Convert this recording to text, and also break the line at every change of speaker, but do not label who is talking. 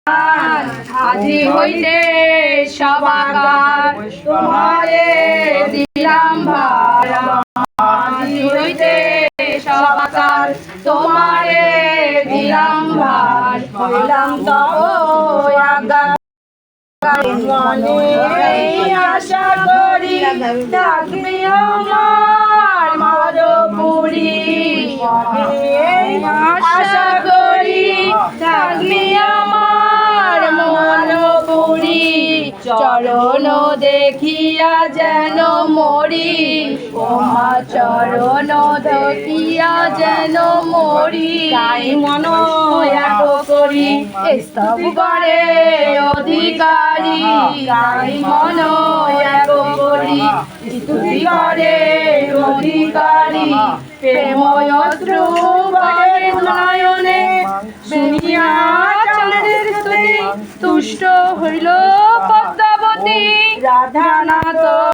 আজি হইতে সবাকার তোমারে দিলাম ভার। আজি হইতে সবাকার তোমারে দিলাম ভার। হইলাম তব আজ্ঞা মনে আশা করি থাকবি আমার মধুপুরী। আশা করি থাকবি আমার মধুপুরী। চরণ দেখিয়া যেন মরি ওমা, চরণ দেখিয়া যেন মরি। তাই মন এক করি স্তব করে অধিকারী। তাই মন এক করি স্তুতি করে অধিকারী। প্রেময় অশ্রু বহে নয়নে শুনিয়া চন্দ্রের স্তুতি। তুষ্ট হইল পদ্মাবতী রাধানাথ।